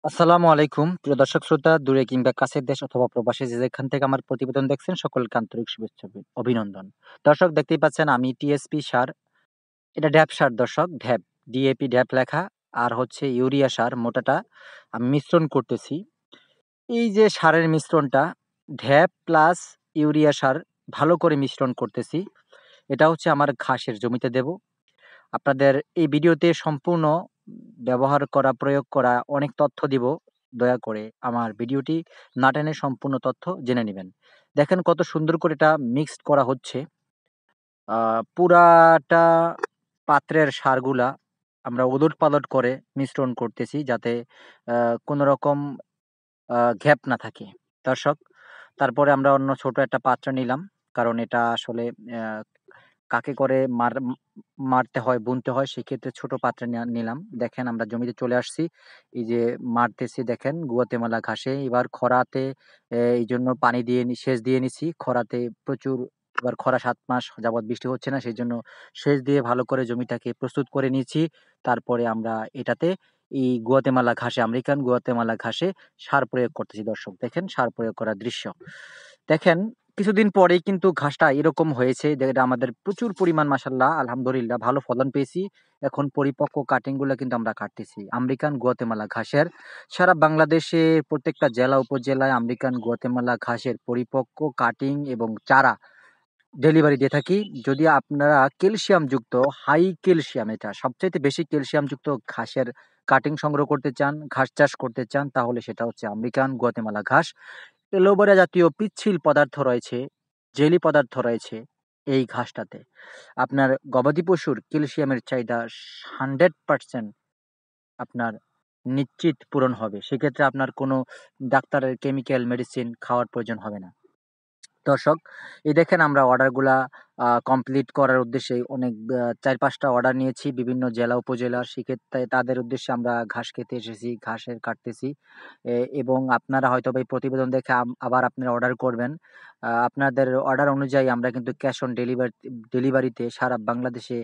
আসসালামু আলাইকুম প্রিয় দর্শক শ্রোতা দূরে কিংবা কাছের দেশ অথবা প্রবাসী যে যেখান থেকে আমার প্রতিবেদন দেখছেন সকলকে আন্তরিক শুভেচ্ছা অভিনন্দন। দর্শক দেখতেই পাচ্ছেন আমি টিএসপি সার, এটা ড্যাপ সার দর্শক, ড্যাপ ডিএপি ড্যাপ লেখা আর হচ্ছে ইউরিয়া সার মোটাটা আমি মিশ্রণ করতেছি। এই যে সারের মিশ্রণটা ড্যাপ প্লাস ইউরিয়া সার ভালো করে মিশ্রণ করতেছি। এটা হচ্ছে আমার ঘাসের জমিতে দেব। আপনাদের এই ভিডিওতে সম্পূর্ণ ব্যবহার করা, প্রয়োগ করা অনেক তথ্য দিব। দয়া করে আমার ভিডিওটি না টেনে সম্পূর্ণ তথ্য জেনে নিবেন। দেখেন কত সুন্দর করে এটা মিক্সড করা হচ্ছে। আ পুরাটা পাত্রের সারগুলা আমরা ওলট-পালট করে মিশ্রণ করতেছি যাতে আ কোনো রকম গ্যাপ না থাকে। দর্শক, তারপরে আমরা অন্য ছোট একটা পাত্র নিলাম। কারণ এটা আসলে অ্যা কাকে করে মারতে হয়, বুনতে হয় সেক্ষেত্রে ছোট পাত্রে নিলাম। দেখেন আমরা জমিতে চলে আসছি। এই যে মারতেছি দেখেন গুয়াতেমালা ঘাসে। এবার খরাতে এইজন্য পানি দিয়ে সেচ দিয়ে নিছি। খরাতে প্রচুর এবার খরা ৭ মাস যাবৎ বৃষ্টি হচ্ছে না। সেজন্য সেচ দিয়ে ভালো করে জমিটাকে প্রস্তুত করে নিয়েছি। তারপরে আমরা এটাতে এই গুয়াতেমালা ঘাসে, আমেরিকান গুয়াতেমালা ঘাসে সার প্রয়োগ করতেছি দর্শক। দেখেন সার প্রয়োগ করার দৃশ্য। দেখেন কিছুদিন পরেই কিন্তু ঘাসটা এরকম হয়েছে যে এটা আমাদের প্রচুর পরিমাণ মাশাআল্লাহ আলহামদুলিল্লাহ ভালো ফলন পেয়েছি। এখন পরিপক্ক কাটিং গুলা কিন্তু আমরা কাটতেছি। আমেরিকান গুয়াতেমালা ঘাসের সারা বাংলাদেশে প্রত্যেকটা জেলা উপজেলায় আমেরিকান গুয়াতেমালা ঘাসের পরিপক্ক কাটিং এবং চারা ডেলিভারি দিয়ে থাকি। যদি আপনারা ক্যালসিয়ামযুক্ত হাই ক্যালসিয়াম, এটা সবচাইতে বেশি ক্যালসিয়ামযুক্ত ঘাসের কাটিং সংগ্রহ করতে চান, ঘাস চাষ করতে চান তাহলে সেটা হচ্ছে আমেরিকান গুয়াতেমালা ঘাস। এলোভেরা জাতীয় পিচ্ছিল পদার্থ রয়েছে, জেলি পদার্থ রয়েছে এই ঘাসটাতে। আপনার গবাদি পশুর ক্যালসিয়ামের চাহিদা 100% আপনার নিশ্চিত পূরণ হবে। সেক্ষেত্রে আপনার কোনো ডাক্তারের কেমিক্যাল মেডিসিন খাওয়ার প্রয়োজন হবে না। দর্শক, এই দেখেন আমরা অর্ডারগুলা কমপ্লিট করার উদ্দেশ্যে অনেক ৪-৫ টা অর্ডার নিয়েছি বিভিন্ন জেলা উপজেলার। সেক্ষেত্রে তাদের উদ্দেশ্যে আমরা ঘাস খেতে এসেছি, ঘাসের কাটতেছি। এবং আপনারা হয়তোবা এই প্রতিবেদন দেখে আবার আপনারা অর্ডার করবেন। আপনাদের অর্ডার অনুযায়ী আমরা কিন্তু ক্যাশ অন ডেলিভারিতে সারা বাংলাদেশে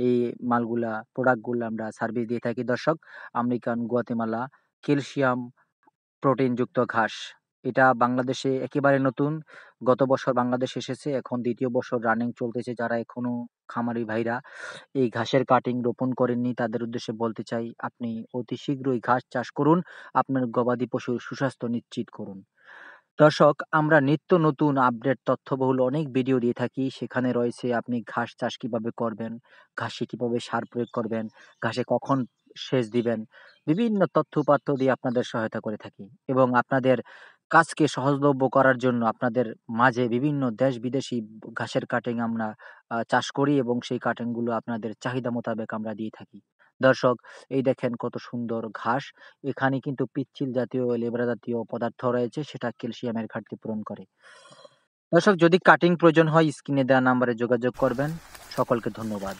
এই মালগুলা, প্রোডাক্টগুলা আমরা সার্ভিস দিয়ে থাকি দর্শক। আমেরিকান গুয়াতেমালা ক্যালসিয়াম প্রোটিনযুক্ত ঘাস। এটা বাংলাদেশে একেবারে নতুন। গত বছর বাংলাদেশে এসেছে। এখন ২য় বছর রানিং চলতেছে। যারা এখনো খামারি ভাইরা এই ঘাসের কাটিং রোপণ করেননি তাদের উদ্দেশ্যে বলতে চাই, আপনি অতি শীঘ্রই ঘাস চাষ করুন। আপনার গবাদি পশুর সুস্বাস্থ্য নিশ্চিত করুন। দর্শক, আমরা নিত্য নতুন আপডেট তথ্যবহুল অনেক ভিডিও দিয়ে থাকি। সেখানে রয়েছে আপনি ঘাস চাষ কিভাবে করবেন, ঘাসে কিভাবে সার প্রয়োগ করবেন, ঘাসে কখন সেচ দিবেন। বিভিন্ন তথ্য-উপাত্ত দিয়ে আপনাদের সহায়তা করে থাকি এবং আপনাদের কাজকে সহজলভ্য করার জন্য আপনাদের মাঝে বিভিন্ন দেশ-বিদেশি ঘাসের কাটিং আমরা চাষ করি এবং সেই কাটিং গুলো আপনাদের চাহিদা মোতাবেক আমরা দিয়ে থাকি। দর্শক, এই দেখেন কত সুন্দর ঘাস। এখানে কিন্তু পিচ্ছিল জাতীয়, লেবরা জাতীয় পদার্থ রয়েছে সেটা ক্যালসিয়ামের ঘাটতি পূরণ করে। দর্শক, যদি কাটিং প্রয়োজন হয় স্ক্রিনে দেওয়া নাম্বারে যোগাযোগ করবেন। সকলকে ধন্যবাদ।